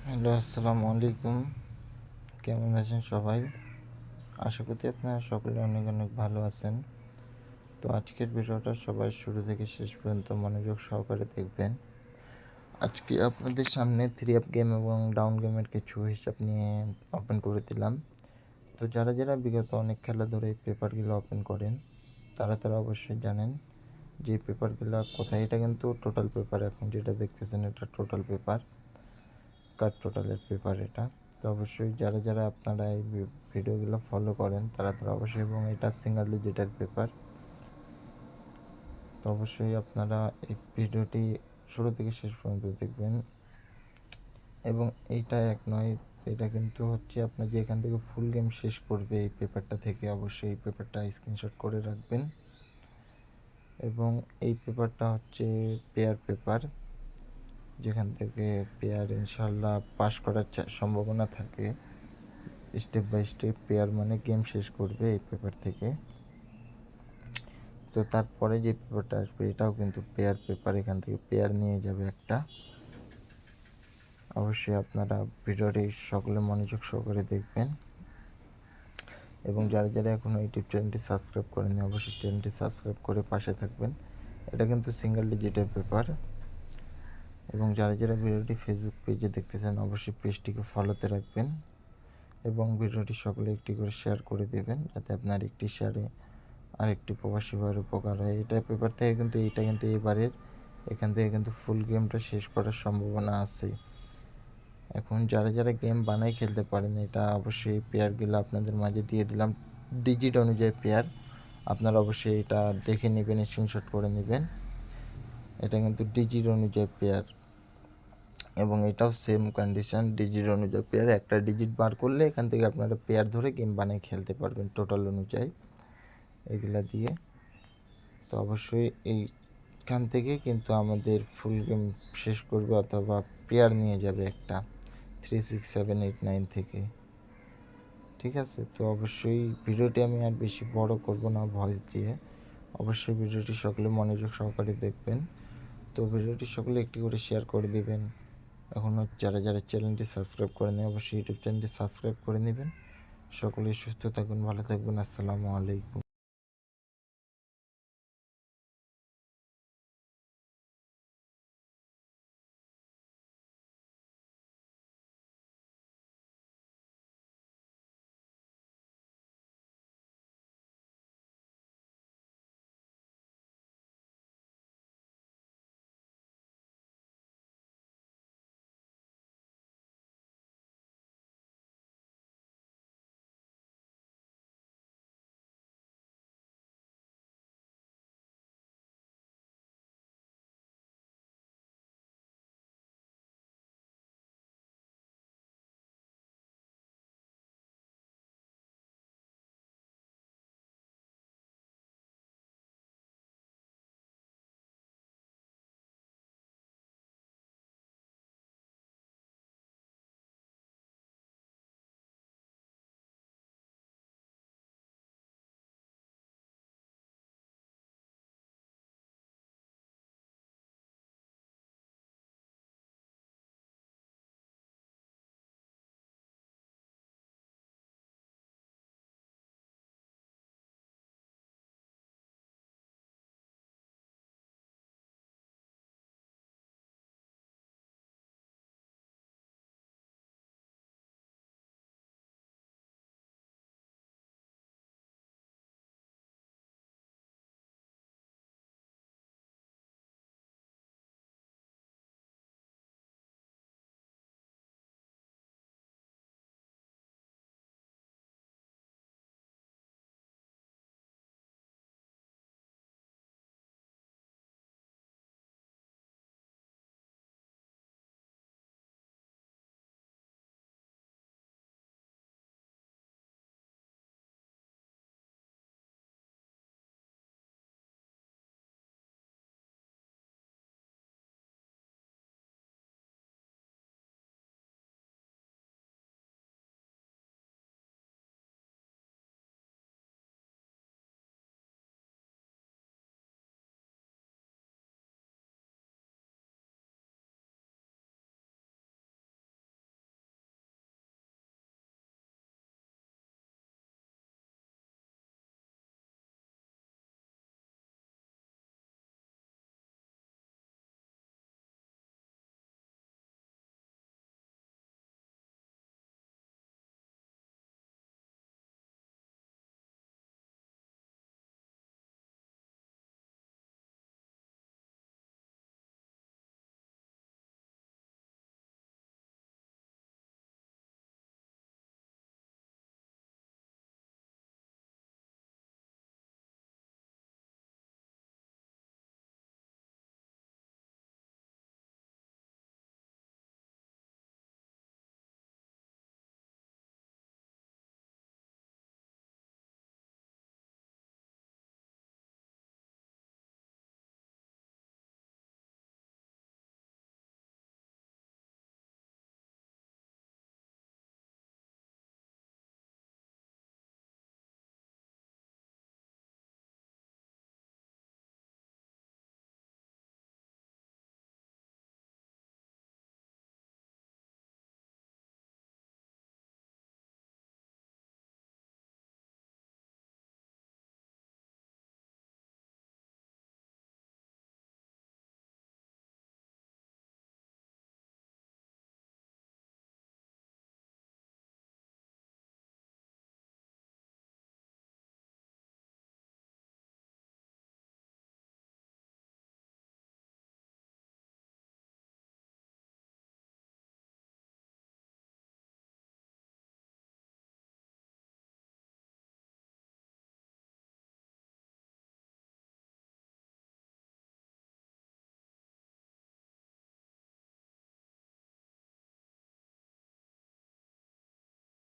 Hello, আসসালামু আলাইকুম। কেমন আছেন সবাই? আশা করছি আপনারা সকলে অনেক অনেক ভালো আছেন। তো আজকের ভিডিওটা সবাই শুরু থেকে শেষ পর্যন্ত মনোযোগ সহকারে দেখবেন। আজকে আপনাদের সামনে 3 আপ গেম এবং ডাউন গেমের কিছু হিসাব নিয়ে ওপেন করে দিলাম। তো যারা বিগত অনেক খেলা ধরে এই পেপারগুলো ওপেন করেন, তারা অবশ্যই জানেন যে পেপারগুলো কোথায়। এটা কিন্তু টোটাল পেপার, এখন যেটা দেখতেছেন এটা টোটাল পেপার, কার টোটালের পেপার এটা। তো অবশ্যই যারা আপনারা এই ভিডিওগুলো ফলো করেন তারা অবশ্যই, এবং এটা সিঙ্গেল ডিজিটের পেপার। তো অবশ্যই আপনারা এই ভিডিওটি শুরু থেকে শেষ পর্যন্ত দেখবেন। এবং এইটা এক নয়, এটা কিন্তু হচ্ছে আপনার যে এখান থেকে ফুল গেম শেষ করবে এই পেপারটা থেকে, অবশ্যই এই পেপারটা স্ক্রিনশট করে রাখবেন। এবং এই পেপারটা হচ্ছে পেয়ার পেপার, যেখান থেকে পেয়ার ইনশাল্লাহ পাস করার সম্ভাবনা থাকে। স্টেপ বাই স্টেপ পেয়ার মানে গেম শেষ করবে এই পেপার থেকে। তো তারপরে যে পেপারটা আসবে এটাও কিন্তু পেয়ার পেপার, এখান থেকে পেয়ার নিয়ে যাবে একটা। অবশ্যই আপনারা ভিডিওটি সকলে মনোযোগ সহকারে দেখবেন। এবং যারা এখনও ইউটিউব চ্যানেলটি সাবস্ক্রাইব করেনি অবশ্যই চ্যানেলটি সাবস্ক্রাইব করে পাশে থাকবেন। এটা কিন্তু সিঙ্গেল ডিজিটের পেপার। এবং যারা ভিডিওটি ফেসবুক পেজে দেখতেছেন অবশ্যই পেজটিকে ফলোতে রাখবেন এবং ভিডিওটি সকলে একটি করে শেয়ার করে দেবেন, যাতে আপনার একটি শেয়ারে আরেকটি প্রবাসী ভাইয়ের উপকার হয়। এটা পেপার থেকে কিন্তু এবারের এখান থেকে কিন্তু ফুল গেমটা শেষ করার সম্ভাবনা আছে। এখন যারা গেম বানাই খেলতে পারেন, এটা অবশ্যই পেয়ারগুলো আপনাদের মাঝে দিয়ে দিলাম ডিজিট অনুযায়ী পেয়ার। আপনারা অবশ্যই এটা দেখে নেবেন, স্ক্রিনশট করে নেবেন। এটা কিন্তু ডিজিট অনুযায়ী পেয়ার এবং এটাও সেম কন্ডিশন, ডিজিট অনুযায়ী পেয়ার। একটা ডিজিট বার করলে এখান থেকে আপনারা পেয়ার ধরে গেম বানিয়ে খেলতে পারবেন টোটাল অনুযায়ী এগুলা দিয়ে। তো অবশ্যই এইখান থেকে কিন্তু আমাদের ফুল গেম শেষ করবে, অথবা পেয়ার নিয়ে যাবে একটা 3, 6, 7, 8, 9 থেকে। ঠিক আছে, তো অবশ্যই ভিডিওটি আমি আর বেশি বড় করব না ভয়েস দিয়ে। অবশ্যই ভিডিওটি সকলে মনোযোগ সহকারে দেখবেন। তো ভিডিওটি সকলে একটি করে শেয়ার করে দিবেন। এখনও যারা চ্যানেলটি সাবস্ক্রাইব করেনি অবশ্যই ইউটিউব চ্যানেলটি সাবস্ক্রাইব করে নেবেন। সকলেই সুস্থ থাকুন, ভালো থাকবেন। আসসালামু আলাইকুম।